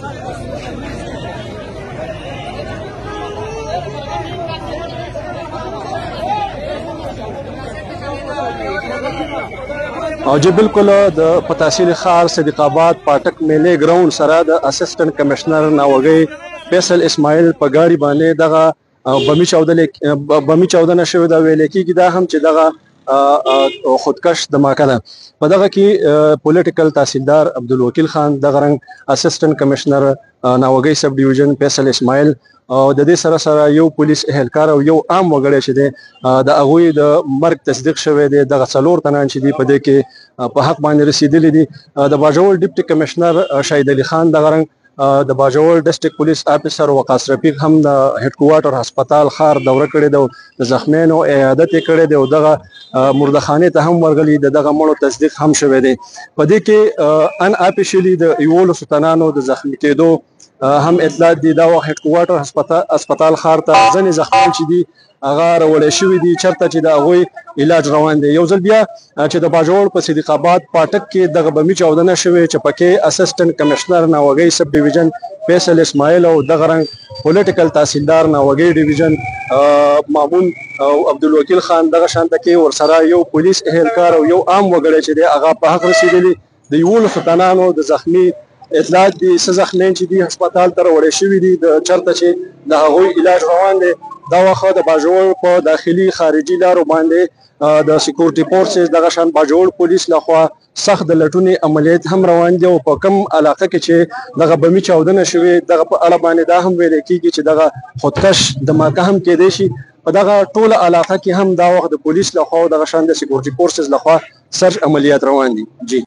او جی بالکل د په تحصیل ښار صدیق آباد پاټک میلې ګراوند سره د اسسټنټ کمشنر ناوګی فیصل اسماعیل په ګاډي باندې دغه بمي چاودنه شوې ده. ویل کېږي دا هم چې دغه خودکش دماکه ده. په دغه کې پولیټیکل تحصیلدار عبدالوکیل خان، دغه رنګ اسسټنټ کمشنر ناوګی سب ډیویژن فیصل اسماعیل او د دې سره سره یو پولیس اهلکار او یو عام وګړی چې دی د هغوی د مرګ تصدیق شوی دی. دغه 4 تنان چې دي په دې کې په حق باندې رسیدلی دي. د باجوړ ډیپټي کمشنر شهید علي خان، دغه رنګ د باجوړ ډسټریکټ پولیس افیسر وقاص رفیق هم د هډ کوارټر هسپتال ښار دوره کړې ده، د زخمیانو عیادت یې کړی دی او دغه مردخانې ته هم ورغلي، دغه مړو تصدیق هم شوی دی. په دې کې ان اپیشلی د 11 تنانو د زخمی کېدو هم اطلاع دي. دا وخت هډ کوارټر هسپتال ښار ته ځنې زخمیان چې دي هغه راوړی شوي دي چېرته چې د هغوی علاج روان دی. یو ځل بیا چې د باجوړ په صدیق آباد پاټک کې دغه بمي چاودنه شوې چې پکې اسسټنټ کمشنر ناوګی سب ډیویژن فیصل اسماعیل او دغه رنګ پولیټیکل تحصیلدار ناوګی ډیویژن مامون او عبدالوکیل خان، دغه شانته کې ورسره یو پولیس اهلکار او یو عام وګړی چې دی هغه په حق رسېدلي. د 11 تنانو د زخمي اطلاعات دي. څه زخمیان چې دي هسپتال ته راوړی شوي دي چېرته چې د هغوی علاج روان دی. دا وخت د باجوړ په داخلي خارجي لارو باندې د سکیورټي فورسز دغه شان باجوړ پولیس لخوا سخت د لټونې عملیات هم روان دي او په کم علاقه کې چې دغه بمي چاودنه شوې دغه په اړه باندې دا هم ویل کېږي چې دغه خودکش دماکه هم کېدی شي. په دغه ټوله علاقه کې هم دا وخت د پولیس لخوا او دغه شان د سکیورټي فورسز لخوا سرچ عملیات روان دي. جی